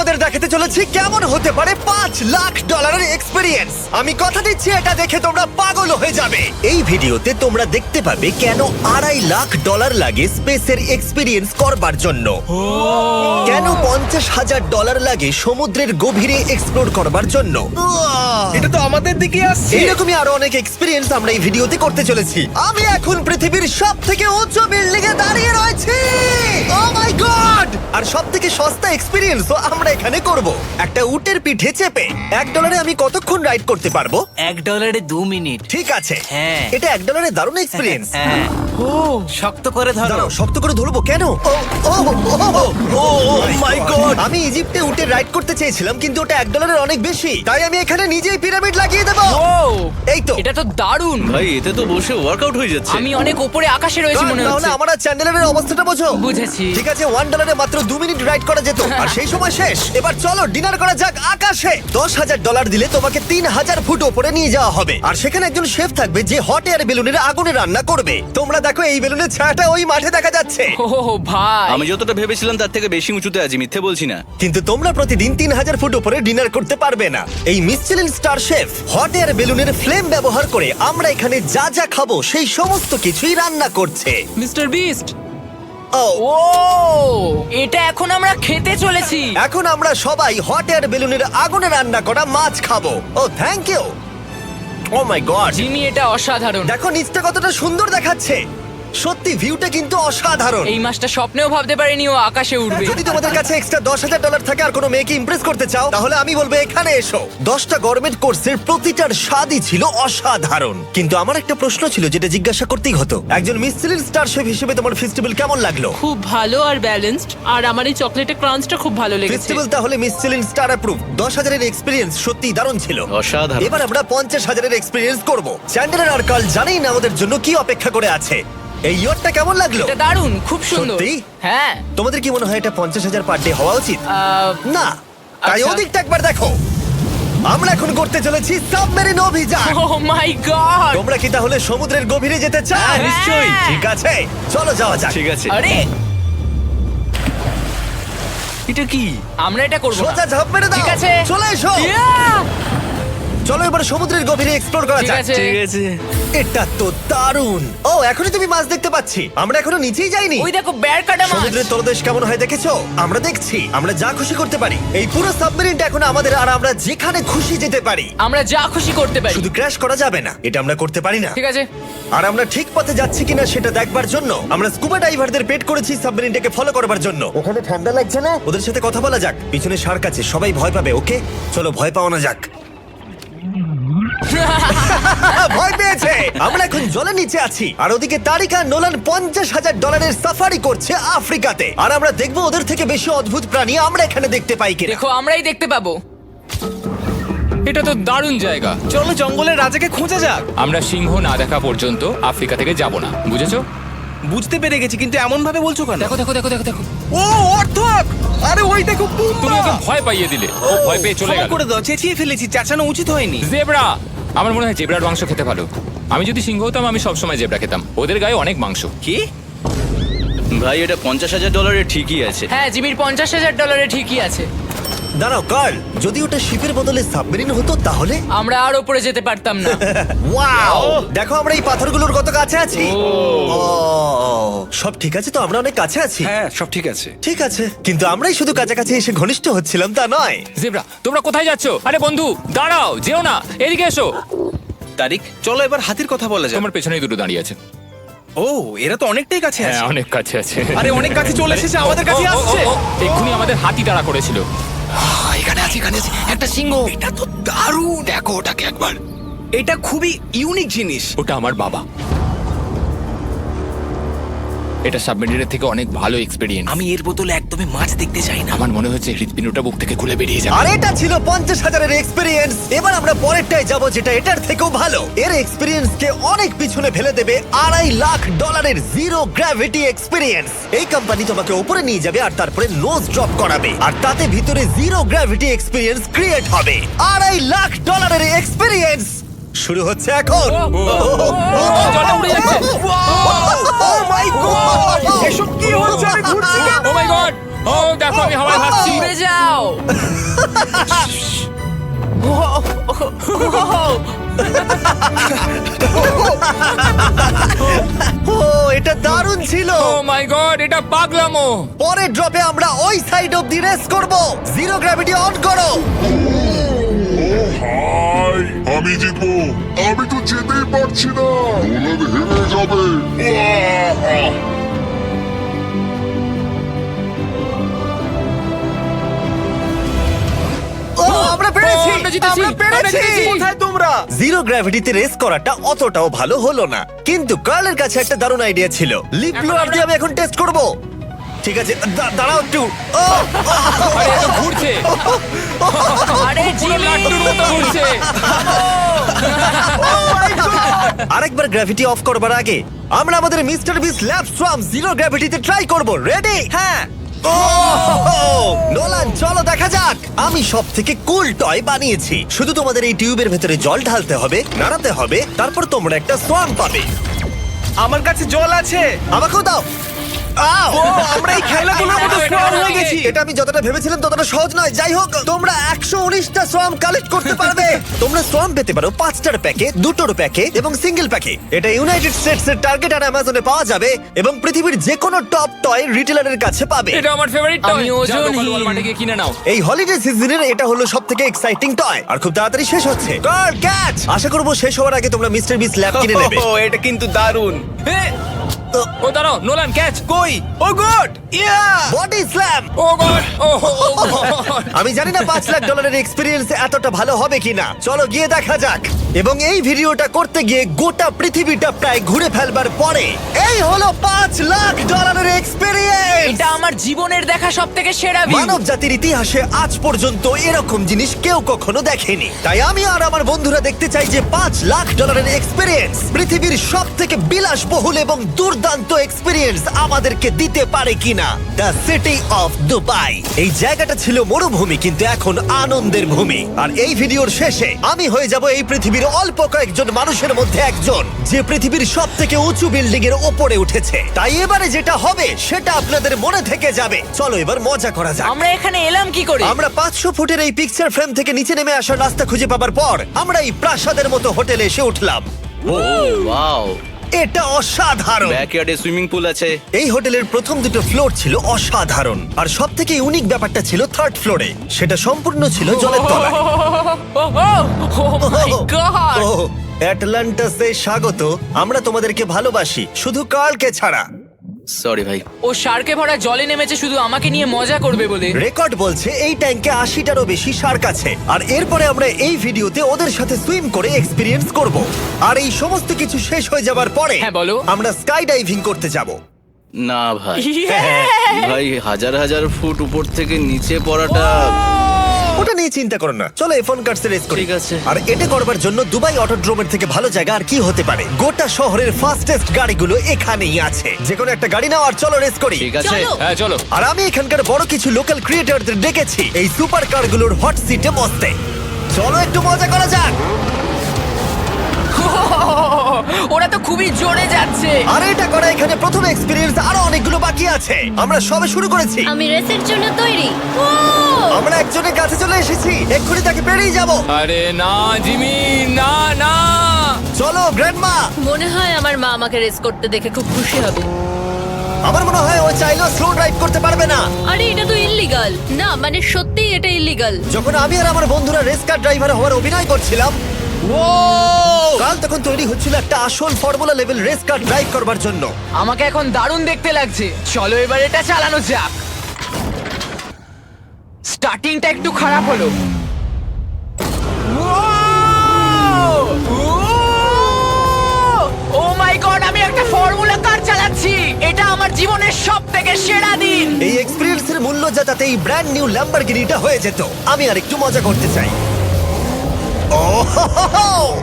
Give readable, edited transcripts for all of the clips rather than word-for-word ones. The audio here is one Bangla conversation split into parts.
তোমাদের দেখাতে চলেছি কেমন হতে পারে $5 লাখ এক্সপিরিয়েন্স। আমি কথা দিচ্ছি এটা দেখে তোমরা পাগল হয়ে যাবে। এই ভিডিওতে তোমরা দেখতে পাবে কেন $2.5 লাখ লাগে স্পেসের এক্সপিরিয়েন্স করবার জন্য, কেন $50,000 লাগে সমুদ্রের গভীরে এক্সপ্লোর করবার জন্য। এটা তো আমাদের দিকে আসছে। এইরকমই আরো অনেক এক্সপিরিয়েন্স আমরা এই ভিডিওতে করতে চলেছি। আমি এখন পৃথিবীর সব থেকে উঁচু বিল্ডিং এ দাঁড়িয়ে রয়েছি। ও মাই গড! আর সব থেকে সস্তা এক্সপিরিয়েন্সও আমরা এখানে করব, একটা উটের পিঠে চেপে। $1 আমি কতক্ষণ রাইড করতে পারবো? $1 2 মিনিট। ঠিক আছে, হ্যাঁ। এটা $1 দারুণ এক্সপিরিয়েন্স। হ্যাঁ। ও শক্ত করে ধরো। দাঁড়াও, শক্ত করে ধরবো কেন? মাই গড! আমি ইজিপ্টে উটে রাইড করতে চেয়েছিলাম, কিন্তু ওটা $1 অনেক বেশি, তাই আমি এখানে নিজেই পিরামিড লাগিয়ে দেবো। ও এই তো। এটা তো দারুণ। ভাই এতে তো বসে ওয়ার্কআউট হয়ে যাচ্ছে। আমি অনেক উপরে আকাশে রয়েছি মনে তাহলে হচ্ছে। আমার আর চ্যান্ডেলের অবস্থাটা বোঝো। বুঝেছি। ঠিক আছে, $1 মাত্র 2 মিনিট রাইড করা যেত, আর সেই সময় শেষ। এবার চলো ডিনার করা যাক আকাশে। $10,000 দিলে তোমাকে 3000 ফুট উপরে নিয়ে যাওয়া হবে, আর সেখানে একজন শেফ থাকবে যে হট এয়ার বেলুনের আগুনে রান্না করবে। তোমরা দেখো এই বেলুনের ছায়াটা ওই মাঠে দেখা যাচ্ছে। ও ভাই, আমি যতটা ভেবেছিলাম তার থেকে বেশি উঁচুতে আছি, মিথ্যে বলছি না। কিন্তু তোমরা প্রতিদিন 3000 ফুট উপরে ডিনার করতে পারবে না। এই Michelin star chef hot air বেলুনের ফ্লেম ব্যবহার করে আমরা এখানে যা যা খাবো সেই সমস্ত কিছুই রান্না করছে। Mister beast. ও ও এটা এখন আমরা খেতে চলেছি। এখন আমরা সবাই হট এয়ার বেলুনের আগুনে রান্না করা মাছ খাবো। Oh thank you. Oh my god, Jimmy এটা অসাধারণ। দেখো নিচটা কতটা সুন্দর দেখাচ্ছে। সত্যি ভিউটা কিন্তু অসাধারণ। এই মাসটা স্বপ্নেও ভাবতে পারিনি ও আকাশে উঠবে। যদি তোমাদের কাছে এক্সট্রা $10,000 থাকে আর কোনো মেয়েকে ইমপ্রেস করতে চাও, তাহলে আমি বলবো এখানে এসো। 10টা গরমেট কোর্সের প্রতিটার স্বাদই ছিল অসাধারণ। কিন্তু আমার একটা প্রশ্ন ছিল যেটা জিজ্ঞাসা করতেই হতো, একজন মিশেলিন স্টার শেফ হিসেবে তোমার ফেস্টিভ্যাল কেমন লাগলো? খুব ভালো আর ব্যালেন্সড, আর আমার এই চকলেটের ক্রাঞ্চটা খুব ভালো লেগেছে। ফেস্টিভ্যাল তাহলে মিশেলিন স্টার অ্যাপ্রুভ। 10,000 এক্সপিরিয়েন্স সত্যি দারুণ ছিল। অসাধারণ। এবার আমরা 50,000 এক্সপিরিয়েন্স করব। চ্যান্ডেলার আর কার্ল জানেই না আমাদের জন্য কি অপেক্ষা করে আছে। এই ইয়ারটা কেমন লাগলো? এটা দারুণ, খুব সুন্দর। সত্যি? হ্যাঁ। তোমাদের কি মনে হয় এটা 50,000 পার ডে হওয়া উচিত? না, তাই আচ্ছা। ওদিকটা একবার দেখো। আমরা এখন করতে চলেছি সাবমেরিন অভিযান। ও মাই গড। তোমরা কি তাহলে সমুদ্রের গভীরে যেতে চাও? হ্যাঁ, নিশ্চয়ই। ঠিক আছে, চলো যাওয়া যাক। ঠিক আছে। আরে এটা কি? আমরা এটা করব না। সোজা ঝাঁপ মেরে দাও। ঠিক আছে। চলে এসো। Yeah! চলো এবার সমুদ্রের গভীরে এক্সপ্লোর করা ঠিক যাক। আছে। ঠিক আছে। এটা তো দারুণ। ও এখনই তুমি মাছ দেখতে পাচ্ছি, আমরা এখনো নিচেই যাইনি। ওই দেখো বেড় কাটা মাছ। সমুদ্রের তলদেশ কেমন হয় দেখেছো? আমরা দেখছি, আমরা যা খুশি করতে পারি। এই পুরো সাবমেরিনটা এখন আমাদের, আর আমরা যেখানে খুশি যেতে পারি। আমরা যা খুশি করতে পারি। শুধু ক্র্যাশ করা যাবে না, এটা আমরা করতে পারি না। ঠিক আছে। আর আমরা ঠিক পথে যাচ্ছি কিনা সেটা দেখবার জন্য আমরা স্কুবা ডাইভারদের পেড করেছি সাবমেরিনটাকে ফলো করবার জন্য। ওখানে ঠান্ডা লাগছে না? ওদের সাথে কথা বলা যাক। পিছনে শার্ক আছে, সবাই ভয় পাবে। ওকে চলো ভয় পাওয়া না যাক। ভয় পেয়েছে। আমরা এখন জলের নিচে আছি, আর ওদিকে তারিকা নোলান $50,000 সাফারি করছে আফ্রিকাতে। আর আমরা দেখবো ওদের থেকে বেশি অদ্ভুত প্রাণী আমরা এখানে দেখতে পাই কিনা। দেখো আমরাই দেখতে পাবো। এটা তো দারুণ জায়গা। চলো জঙ্গলের রাজাকে খোঁজা যাক। আমরা সিংহ না দেখা পর্যন্ত আফ্রিকা থেকে যাব না, বুঝেছো? বুঝতে পেরে গেছি, কিন্তু এমন ভাবে বলছো কেন? দেখো দেখো দেখো দেখো দেখো, ও অর্থক! আরে ওই দেখো তুমি ওকে ভয় পাইয়ে দিলে, ও ভয় পেয়ে চলে ক্ষমা গেল। করে দাও, চেঁচিয়ে ফেলেছি, চাচানো উচিত হয়নি। জেব্রা, আমার মনে হয় জেব্রার মাংস খেতে ভালো। আমি যদি সিংহ হতাম আমি সবসময় জেব্রা খেতাম, ওদের গায়ে অনেক মাংস। কি? ভাই এটা $50,000 ঠিকই আছে। হ্যাঁ, জিমির $50,000 ঠিকই আছে। দাঁড়াও কার্ল, যদি ওটা শিপের বদলে সাবমেরিন হতো তাহলে? আমরা আর উপরে যেতে পারতাম না। ওয়াও, দেখো আমরা এই পাথরগুলোর কত কাছে আছি। ও, সব ঠিক আছে তো? আমরা অনেক কাছে আছি। হ্যাঁ সব ঠিক আছে। ঠিক আছে, কিন্তু আমরাই শুধু কাছাকাছি এসে ঘনিষ্ঠ হচ্ছিলাম তা নয়। জেব্রা, তোমরা কোথায় যাচ্ছ? আরে বন্ধু দাঁড়াও, যেও না, এদিকে এসো। তারিক, চলো এবার হাতির কথা বলা যাক। তোমার পেছনেই দুটো দাঁড়িয়ে আছে। ও এরা তো অনেকটাই কাছে হ্যাঁ, আছে। অনেক কাছে আছে। আরে অনেক কাছে চলে এসেছে, আমাদের কাছে ও, ও, ও, আসছে। ও, এক্ষুনি আমাদের হাতি তাড়া করেছিল। এখানে আছে একটা সিংহ। এটা তো দারুণ, দেখো ওটাকে একবার। এটা খুবই ইউনিক জিনিস। ওটা আমার বাবা। এটা সাবমেরিনের থেকে অনেক ভালো এক্সপেরিয়েন্স। আমি এর বদলে একদমই মাছ দেখতে চাই না। আমার মনে হচ্ছে হৃৎপিণ্ডটা বুক থেকে খুলে বেরিয়ে যাবে। আর এটা ছিল 50,000 এক্সপিরিয়েন্স। এবার আমরা পরেরটায় যাব যেটা এটার থেকেও ভালো। এর এক্সপিরিয়েন্স কে অনেক পিছনে ফেলে দেবে। $2.5 লাখ জিরো গ্র্যাভিটি এক্সপিরিয়েন্স। এই কোম্পানি তোমাকে উপরে নিয়ে যাবে আর তারপরে নোজ ড্রপ করাবে, আর তাতে ভিতরে জিরো গ্র্যাভিটি এক্সপিরিয়েন্স ক্রিয়েট হবে। $2.5 এক্সপিরিয়েন্স শুরু হচ্ছে এখন। জলে উড়ে যাচ্ছে। ও মাই গড! এসব কি হচ্ছে? আমি ঘুরছি কেন? ও মাই গড, ও দেখো আমি হাওয়ায় ভাসছি। উড়ে যাও। ও এটা দারুণ ছিল। ও মাই গড, এটা পাগলামো। পরের ড্রপে আমরা ওই সাইড অফ দি রেস করব। জিরো গ্র্যাভিটি অন করো। হাই আমি জিতবো, আমি তো যেতেই পারছি না, নোলান হেরে যাবে। আহ! ও আমরা পেরেছি, ও, আমরা জিতেছি, আমরা পেরেছি। আমরা জিতেছি। কোথায় তোমরা? জিরো গ্র্যাভিটিতে রেস করাটা অতটাও ভালো হলো না, কিন্তু কার্লের কাছে একটা দারুণ আইডিয়া ছিল। লিপ ব্লোয়ার দিয়ে আমি এখন টেস্ট করব। ঠিক আছে, দাঁড়াও একটু। ও, আরে এটা ঘুরছে, আরে পুরো জিমি, লাট্টুর মতো ঘুরছে। আরেকবার গ্র্যাভিটি অফ করবার আগে আমরা আমাদের মিস্টার বিস ল্যাব সোয়াম জিরো গ্র্যাভিটিতে ট্রাই করব। রেডি? হ্যাঁ। নোলান চলো দেখা যাক। আমি সব থেকে কুল টয় বানিয়েছি। শুধু তোমাদের এই টিউবের ভেতরে জল ঢালতে হবে, নাড়াতে হবে, তারপর তোমরা একটা সোয়াম পাবে। আমার কাছে জল আছে। আমাকেও দাও। আমরা এই খেলাগুলোর মতো স্ট্রং হয়ে গেছি। এটা আমি যতটা ভেবেছিলাম ততটা সহজ নয়। যাই হোক, তোমরা 119টা সোয়াম কালেক্ট করতে পারবে। তোমরা সোয়াম পেতে পারো 5টার প্যাকে, 2টোর প্যাকে এবং সিঙ্গেল প্যাকে। এটা ইউনাইটেড স্টেটস এর টার্গেট আর অ্যামাজনে পাওয়া যাবে এবং পৃথিবীর যে কোনো টপ টয় রিটেলারের কাছে পাবে। এটা আমার ফেভারিট টয়। আমি ওজনহীন। ওয়ালমার্টে গিয়ে কিনে নাও। এই হলিডে সিজনের এটা হলো সবথেকে এক্সাইটিং টয় আর খুব তাড়াতাড়ি শেষ হচ্ছে। Girl catch! আশা করব শেষ হওয়ার আগে তোমরা মিস্টার বিস ল্যাব কিনে নেবে। ও, এটা কিন্তু দারুণ। ও দাঁড়াও, নোলান ক্যাচ। কই? Oh god! Yeah! Body slam! Oh god, ও আমি জানি না $5 লাখ এক্সপিরিয়েন্স এতটা ভালো হবে কিনা। চলো গিয়ে দেখা যাক। এবং এই ভিডিওটা করতে গিয়ে গোটা পৃথিবীটা প্রায় ঘুরে ফেলবার পরে এই হলো $5 লাখ এক্সপিরিয়েন্স। এটা আমার জীবনের দেখা সবথেকে সেরা ভিউ। মানব জাতির ইতিহাসে আজ পর্যন্ত এরকম জিনিস কেউ কখনো দেখেনি। তাই আমি আর আমার বন্ধুরা দেখতে চাই যে $5 লাখ এক্সপিরিয়েন্স পৃথিবীর সব থেকে বিলাসবহুল এবং দুর্দান্ত এক্সপিরিয়েন্স আমাদেরকে দিতে পারে কিনা। The city of Dubai. এই জায়গাটা ছিল মরুভূমি, কিন্তু এখন আনন্দের ভূমি। আর এই ভিডিওর শেষে আমি হয়ে যাব এই পৃথিবীর অল্প কয়েকজন মানুষের মধ্যে একজন, যে পৃথিবীর সব থেকে উঁচু বিল্ডিং এর ওপরে উঠেছে। তাই এবারে যেটা হবে সেটা আপনাদের মনে থেকে যাবে। চলো এবার মজা করা যাক। আমরা এখানে এলাম কি করে? আমরা 500 ফুটের এই পিকচার ফ্রেম থেকে নিচে নেমে আসার রাস্তা খুঁজে পাবার পর আমরা এই প্রাসাদের মতো হোটেলে এসে উঠলাম। ও ওয়াও, এটা অসাধারণ। ব্যাকইয়ার্ডে সুইমিং পুল আছে। এই হোটেলের প্রথম দুটো ফ্লোর ছিল অসাধারণ, আর সব থেকে ইউনিক ব্যাপারটা ছিল থার্ড ফ্লোরে। সেটা সম্পূর্ণ ছিল জলের তলায়। ও মাই গড! ও অ্যাটলান্টাসে স্বাগত। আমরা তোমাদেরকে ভালোবাসি, শুধু কার্লকে ছাড়া। সরি ভাই। ও শার্কে ভরা জলে নেমেছে শুধু আমাকে নিয়ে মজা করবে বলে। রেকর্ড বলছে এই ট্যাঙ্কে 80টারও বেশি শার্ক আছে। আর এরপরে আমরা এই ভিডিওতে ওদের সাথে সুইম করে এক্সপিরিয়েন্স করব। আর এই সমস্ত কিছু শেষ হয়ে যাবার পরে হ্যাঁ, বলো। আমরা স্কাই ডাইভিং করতে যাব। না ভাই, হ্যাঁ। ভাই হাজার হাজার ফুট উপর থেকে নিচে পড়াটা। ওটা নিয়ে চিন্তা করো না, চলো ফোন কার্ডস রেস করি। ঠিক আছে। আর এটা করবার জন্য দুবাই অটোড্রোমের থেকে ভালো জায়গা আর কি হতে পারে। গোটা শহরের ফাস্টেস্ট গাড়িগুলো এখানেই আছে। যে কোনো একটা গাড়ি নাও আর চলো রেস করি। ঠিক আছে। হ্যাঁ চলো। আর আমি এখানকার বড় কিছু লোকাল ক্রিয়েটরদের ডেকেছি এই সুপার কারগুলোর হট সিটে বসতে। চলো একটু মজা করা যাক। ওরা তো খুবই জোরে যাচ্ছে। আর এটা করা এখানে প্রথম এক্সপিরিয়েন্স, আরো অনেকগুলো বাকি আছে। আমরা সবে শুরু করেছি। আমি রেসের জন্য তৈরি। ও আমরা একজনের কাছে চলে এসেছি, এক্ষুনি তাকে পেরিয়ে যাব। আরে না জিমি, না না। চলো গ্র্যান্ডমা। মনে হয় আমার মা আমাকে রেস করতে দেখে খুব খুশি হবে। আমার মনে হয় ও চাইলেও স্লো ড্রাইভ করতে পারবে না। আরে এটা তো ইল্লিগাল। না মানে সত্যি এটা ইল্লিগাল। যখন আমি আর আমার বন্ধুরা রেস কার ড্রাইভার হওয়ার অভিনয় করছিলাম, কাল তখন তৈরি হচ্ছিল একটা আসল formula level race car drive করবার জন্য। আমাকে এখন দারুণ দেখতে লাগছে। চলো এবার এটা চালানো যাক। স্টার্টিংটা একটু খারাপ হলো। ও মাই গড, আমি একটা ফর্মুলা কার চালাচ্ছি। এটা আমার জীবনের সবথেকে সেরা দিন। এই এক্সপেরিয়েন্সের মূল্য যা, তাতে এই ব্র্যান্ড নিউ ল্যাম্বরগিনিটা হয়ে যেত। আমি আর একটু মজা করতে চাই।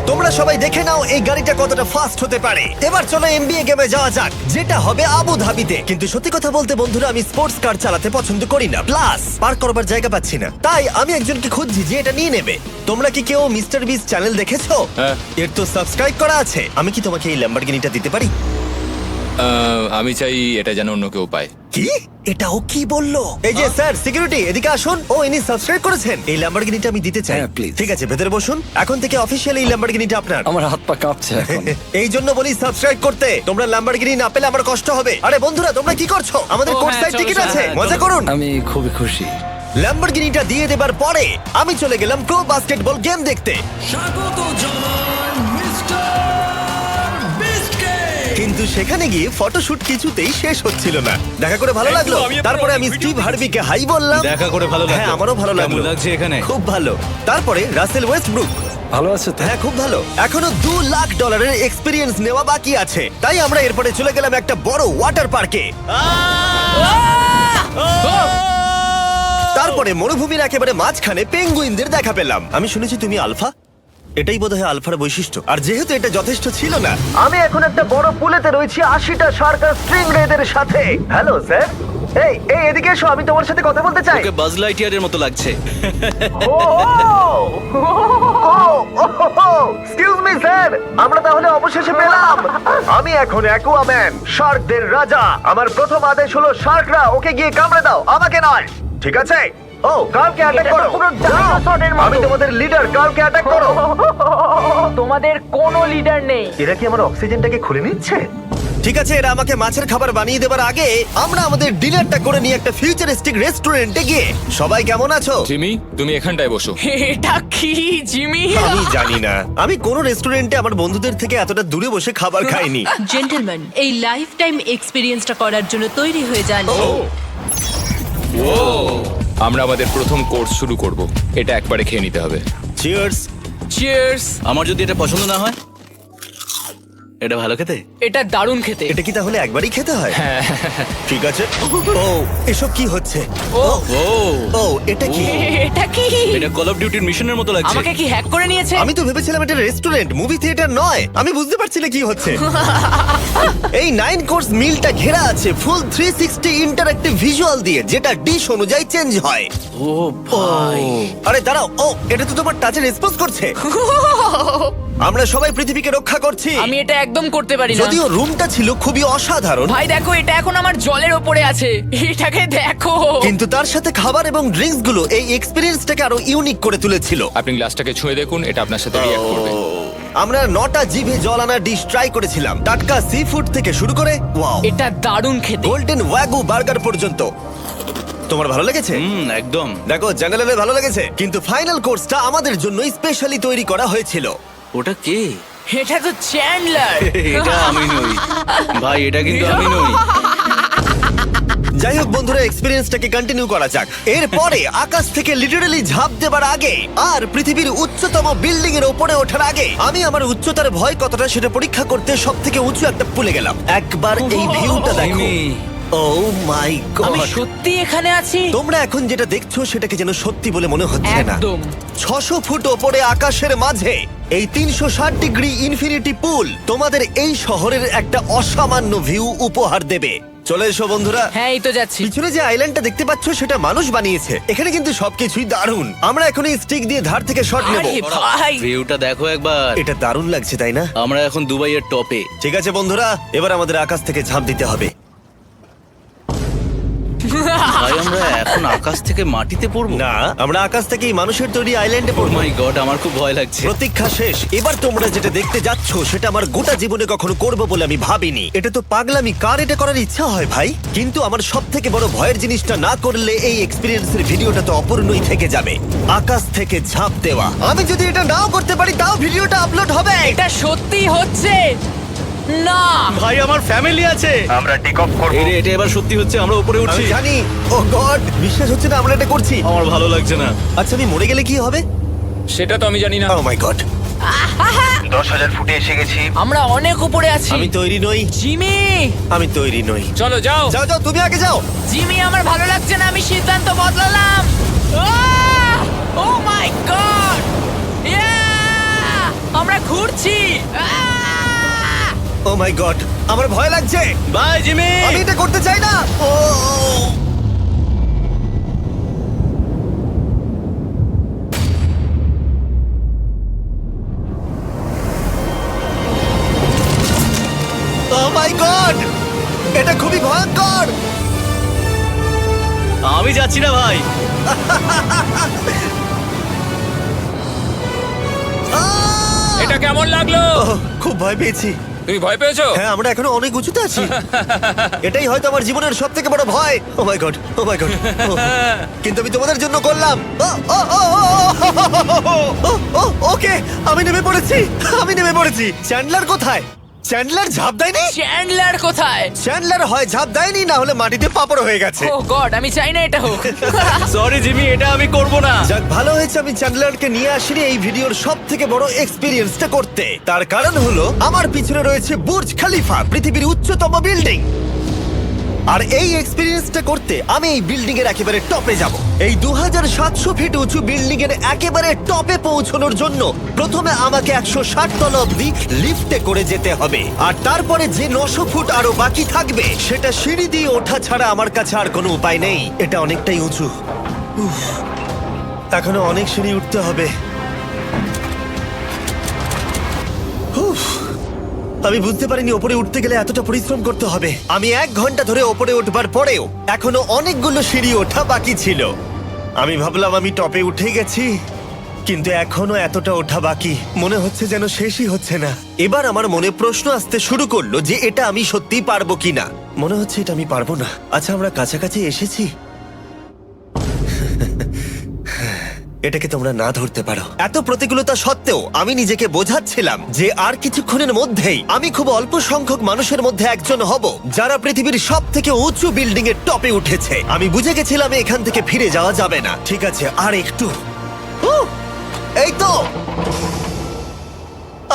তোমরা সবাই দেখে নাও এই গাড়িটা কতটা ফাস্ট হতে পারে। এবার চলো এমবিএ গেমে যাওয়া যাক, যেটা হবে আবু ধাবিতে। কিন্তু সত্যি কথা বলতে বন্ধুরা, আমি স্পোর্টস কার চালাতে পছন্দ করি না, প্লাস পার্ক করবার জায়গা পাচ্ছি না। তাই আমি একজনকে খুঁজছি যে এটা নিয়ে নেবে। তোমরা কি কেউ মিস্টার বিস চ্যানেল দেখেছো? হ্যাঁ। এর তো সাবস্ক্রাইব করা আছে। আমি কি তোমাকে এই ল্যাম্বরগিনিটা দিতে পারি? আমি চাই এটা যেন অন্য কেউ পায়। কি এটা ও কি বললো? এই যে স্যার সিকিউরিটি এদিকে আসুন। ও ইনি সাবস্ক্রাইব করেছেন। এই ল্যাম্বরগিনিটা আমি দিতে চাই। হ্যাঁ, please. ঠিক আছে, ভেতরে বসুন। এখন থেকে অফিসিয়ালি এই ল্যাম্বরগিনিটা আপনার। আমার হাত পা কাঁপছে এখন। এই জন্য বলি সাবস্ক্রাইব করতে। তোমরা ল্যাম্বরগিনি না পেলে আমার কষ্ট হবে। আরে বন্ধুরা, তোমরা কি করছো? আমাদের ও, কোর্স হ্যাঁ, সাইড চলো, টিকিট চলো, আছে, হ্যাঁ, মজা চলো। করুন। আমি খুবই খুশি। ল্যাম্বরগিনিটা দিয়ে দেবার পরে আমি চলে গেলাম প্রো বাস্কেটবল গেম দেখতে। কিন্তু সেখানে গিয়ে ফটোশুট কিছুতেই শেষ হচ্ছিল না। দেখা করে ভালো লাগলো। তারপরে আমি স্টিভ হার্বিকে হাই বললাম। দেখা করে ভালো লাগলো। হ্যাঁ, আমারও ভালো লাগলো। কেমন লাগছে এখানে? খুব ভালো। তারপরে রাসেল ওয়েস্টব্রুক। ভালো আছে তো? হ্যাঁ, খুব ভালো। এখনো $2 লাখ এক্সপিরিয়েন্স নেওয়া বাকি আছে। তাই আমরা এরপরে চলে গেলাম একটা বড় ওয়াটার পার্কে। তারপরে মরুভূমির একেবারে মাঝখানে পেঙ্গুইনদের দেখা পেলাম। আমি শুনেছি তুমি আলফা। এটাই বোধহয় আলফার বৈশিষ্ট্য। আর যেহেতু এটা যথেষ্ট ছিল না, আমি এখন একটা বড় পুলেতে রয়েছি 80টা শার্ক আর স্ট্রিং রেদের সাথে। Hello sir. এই এই এদিকে এসো, আমি তোমার সাথে কথা বলতে চাই। ওকে বাজ লাইটিয়ারের মতো লাগছে। এক্সকিউজ মি স্যার, আমরা তাহলে অবশেষে পেলাম। আমি এখন অ্যাকুয়াম্যান, শার্কদের রাজা। আমার প্রথম আদেশ হলো শার্করা ওকে গিয়ে কামড়ে দাও, আমাকে নয়। ঠিক আছে? ও, কার্লকে অ্যাটাক করো। আমি তোমাদের লিডার, কার্লকে অ্যাটাক করো। তোমাদের কোনো লিডার নেই। এরা কি আমার অক্সিজেনটাকে খুলে নিচ্ছে? ঠিক আছে, এরা আমাকে মাছের খাবার বানিয়ে দেবার আগে আমরা আমাদের ডিনারটা করে নিয়ে একটা ফিউচারিস্টিক রেস্টুরেন্টে গিয়ে। সবাই কেমন আছো? জিমি, তুমি এখানটায় বসো। এটা কি জিমি? আমি জানি না, আমি কোন রেস্টুরেন্টে আমার বন্ধুদের থেকে এতটা দূরে বসে খাবার খাইনি। জেন্টলম্যান, এই লাইফ টাইম এক্সপিরিয়েন্সটা করার জন্য তৈরি হয়ে যান। আমরা আমাদের প্রথম কোর্স শুরু করব। এটা একবারে খেয়ে নিতে হবে। চিয়ার্স। চিয়ার্স। আমার যদি এটা পছন্দ না হয়? এটা ভালো খেতে? এটা দারুণ খেতে। এটা কি তাহলে একবারই খেতে হয়? ঠিক আছে। ও, এসব কি হচ্ছে? ও ও, ও, এটা কি? এটা কি? এটা কল অফ ডিউটির মিশনের মতো লাগছে। আমাকে কি হ্যাক করে নিয়েছে? আমি তো ভেবেছিলাম এটা রেস্টুরেন্ট, মুভি থিয়েটার নয়। আমি বুঝতে পারছি না কি হচ্ছে। এই 9 কোর্স মিলটা ঘেরা আছে ফুল 360 ইন্টারঅ্যাক্টিভ ভিজুয়াল দিয়ে, যেটা ডিশ অনুযায়ী চেঞ্জ হয়। ও ভাই, আরে দাঁড়াও, ও এটা তো তোমার টাচে রেসপন্স করছে। আমরা সবাই পৃথিবীকে রক্ষা করছি। আমি এটা একদম করতে পারি না। যদিও রুমটা ছিল খুবই অসাধারণ, ভাই দেখো, এটা এখন আমার জলের ওপরে আছে। এটাকে দেখো। কিন্তু তার সাথে খাবার এবং ড্রিঙ্কস গুলো এই এক্সপেরিয়েন্সটাকে আরো ইউনিক করে তুলেছিল। আপনি গ্লাসটাকে ছুঁয়ে দেখুন, এটা আপনার সাথে রিঅ্যাক্ট করবে। আমরা 9টা জিভে জল আনা ডিশ ট্রাই করেছিলাম, টাটকা সি ফুড থেকে শুরু করে ওয়াও, এটা দারুণ খেতে। গোল্ডেন ওয়াগু বার্গার পর্যন্ত। তোমার ভালো লেগেছে? একদম। দেখো, জেনারেলের ভালো লেগেছে, কিন্তু ফাইনাল কোর্সটা আমাদের জন্য স্পেশালি তৈরি করা হয়েছিল। ওটা কে? এটা তো চ্যান্ডলার। এটা আমি নই ভাই, এটা কিন্তু আমি নই। যাই হোক বন্ধুরা, এক্সপেরিয়েন্সটাকে কন্টিনিউ করা যাক। এরপরে আকাশ থেকে লিটারালি ঝাঁপ দেবার আগে আর পৃথিবীর উচ্চতম বিল্ডিং এর উপরে ওঠার আগে আমি আমার উচ্চতার ভয় কতটা সেটা পরীক্ষা করতে সব থেকে উঁচু একটা পুলে গেলাম। একবার এই ভিউটা দেখো। জিমি। ও মাই আমি গড! সত্যি এখানে আছি। তোমরা এখন যেটা দেখছো সেটাকে যেন সত্যি বলে মনে হচ্ছে না। একদম। 600 ফুট ওপরে আকাশের মাঝে এই 360 ডিগ্রি ইনফিনিটি পুল তোমাদের এই শহরের একটা অসামান্য ভিউ উপহার দেবে। চলে এসো বন্ধুরা। হ্যাঁ, এই তো যাচ্ছি। পিছনে যে আইল্যান্ডটা দেখতে পাচ্ছ সেটা মানুষ বানিয়েছে। এখানে কিন্তু সবকিছুই দারুণ। আমরা এখন এই স্টিক দিয়ে ধার থেকে শট নেব। আরে ভাই, ভিউটা দেখো একবার। এটা দারুণ লাগছে, তাই না? আমরা এখন দুবাইয়ের টপে। ঠিক আছে বন্ধুরা, এবার আমাদের আকাশ থেকে ঝাঁপ দিতে হবে। ভাই, আমরা এখন আকাশ থেকে মাটিতে পড়বো? না, আমরা আকাশ থেকেই মানুষের তৈরি আইল্যান্ডে ও পড়বো। মাই গড, আমার খুব ভয় লাগছে। প্রতীক্ষা শেষ। এবার তোমরা যেটা দেখতে যাচ্ছ সেটা আমার গোটা জীবনে কখনো করবো বলে আমি ভাবিনি। এটা তো পাগলামি, কার এটা করার ইচ্ছা হয় ভাই? কিন্তু আমার সব থেকে বড় ভয়ের জিনিসটা না করলে এই এক্সপিরিয়েন্সের ভিডিওটা তো অপূর্ণই থেকে যাবে। আকাশ থেকে ঝাঁপ দেওয়া। আমি যদি এটা নাও করতে পারি তাও ভিডিওটা আপলোড হবে। এটা সত্যি হচ্ছে না। ভাই, আমার ফ্যামিলি আছে। আমরা টেক অফ করব। এটা এবার সত্যি হচ্ছে, আমরা উপরে উঠছি। আমি জানি। ও গড, বিশ্বাস হচ্ছে না আমরা এটা করছি। আমার ভালো লাগছে না। আচ্ছা, আমি মরে গেলে কি হবে? সেটা তো আমি জানি না। ও মাই গড, 10,000 ফুটে এসে গেছি। আমরা অনেক উপরে আছি। আমি তৈরি নই, জিমি, আমি তৈরি নই। চলো যাও। যাও যাও, তুমি আগে যাও। জিমি, আমার ভালো লাগছে না। আমি সিদ্ধান্ত বদলালাম। ও মাই গড, আমরা ঘুরছি। ও মাই গড, আমার ভয় লাগছে। Bye Jimmy. আমি এটা করতে চাই না। ও মাই গড, এটা খুবই ভয়ঙ্কর। কেমন লাগলো? ওহ, খুব ভয় পেয়েছি। তুমি ভয় পেয়েছো? হ্যাঁ, আমরা এখনো অনেক উঁচুতে আছি। এটাই হয়তো আমার জীবনের সব থেকে বড় ভয়। ও my god, O my god. কিন্তু আমি তোমাদের জন্য করলাম। ওকে, আমি নেমে পড়েছি। চ্যান্ডলার কোথায়? চ্যান্ডলার ঝাঁপ দেয়নি? চ্যান্ডলার কোথায়? চ্যান্ডলার হয় ঝাঁপ দেয়নি, না হলে মাটিতে পাপড় হয়ে গেছে। ও গড, আমি চাই না এটা হোক। সরি জিমি, এটা আমি করব না। যাক, ভালো হয়েছে আমি চ্যান্ডলারকে নিয়ে আসিনি এই ভিডিওর সব থেকে বড় এক্সপিরিয়েন্সটা করতে। তার কারণ হলো আমার পিছনে রয়েছে বুর্জ খলিফা, পৃথিবীর উচ্চতম বিল্ডিং। আর এই এক্সপিরিয়েন্সটা করতে আমি এই বিল্ডিং এর একেবারে টপে যাব। এই 2700 ফিট উঁচু বিল্ডিং এর একেবারে টপে পৌঁছানোর জন্য প্রথমে আমাকে 160 তলা অব্দি লিফটে করে যেতে হবে, আর তারপরে যে 900 ফুট আরো বাকি থাকবে সেটা সিঁড়ি দিয়ে ওঠা ছাড়া আমার কাছে আর কোনো উপায় নেই। এটা অনেকটাই উঁচু। উফ, এখনো অনেক সিঁড়ি উঠতে হবে। উফ, আমি বুঝতে পারিনি ওপরে উঠতে গেলে এতটা পরিশ্রম করতে হবে। আমি 1 ঘন্টা ধরে ওপরে উঠবার পরেও এখনো অনেকগুলো সিঁড়ি ওঠা বাকি ছিল। আমি ভাবলাম আমি টপে উঠে গেছি, কিন্তু এখনো এতটা ওঠা বাকি। মনে হচ্ছে যেন শেষই হচ্ছে না। এবার আমার মনে প্রশ্ন আসতে শুরু করলো যে এটা আমি সত্যিই পারবো কিনা। মনে হচ্ছে এটা আমি পারবো না। আচ্ছা, আমরা কাছাকাছি এসেছি। এটাকে তোমরা না ধরতে পারো। এত প্রতিকূলতা সত্ত্বেও আমি নিজেকে বোঝাচ্ছিলাম যে আর কিছুক্ষণের মধ্যেই আমি খুব অল্প সংখ্যক মানুষের মধ্যে একজন হব যারা পৃথিবীর সব থেকে উঁচু বিল্ডিং এর টপে উঠেছে। আমি বুঝে গেছিলাম এখান থেকে ফিরে যাওয়া যাবে না। ঠিক আছে, আর একটু। এই তো,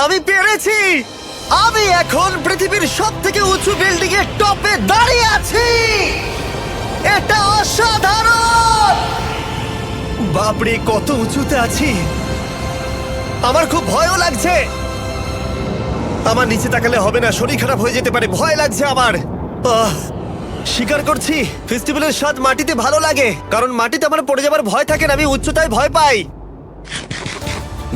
আমি পেরেছি। আমি এখন পৃথিবীর সব থেকে উঁচু বিল্ডিং এর টপে দাঁড়িয়ে আছি। এটা অসাধারণ। বাপরে, কত উঁচুতে আছি। আমার খুব ভয়ও লাগছে। আমার নিচে তাকালে হবে না, শরীর খারাপ হয়ে যেতে পারে। ভয় লাগছে আমার। স্বীকার করছি, ফেস্টিভ্যালের স্বাদ মাটিতে ভালো লাগে, কারণ মাটিতে আমার পড়ে যাবার ভয় থাকে না। আমি উচ্চতায় ভয় পাই।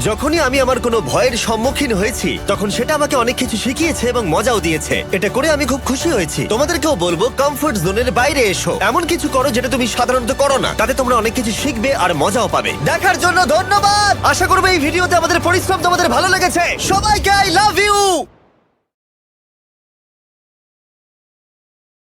যখনই আমি আমার কোনো ভয়ের সম্মুখীন হয়েছি তখন সেটা আমাকে অনেক কিছু শিখিয়েছে এবং মজাও দিয়েছে। এটা করে আমি খুব খুশি হয়েছি। তোমাদেরকেও বলবো, কমফোর্ট জোনের বাইরে এসো, এমন কিছু করো যেটা তুমি সাধারণত করো না। তাতে তোমরা অনেক কিছু শিখবে আর মজাও পাবে। দেখার জন্য ধন্যবাদ। আশা করবো এই ভিডিওতে আমাদের পরিশ্রম তোমাদের ভালো লেগেছে। সবাইকে আই লাভ ইউ।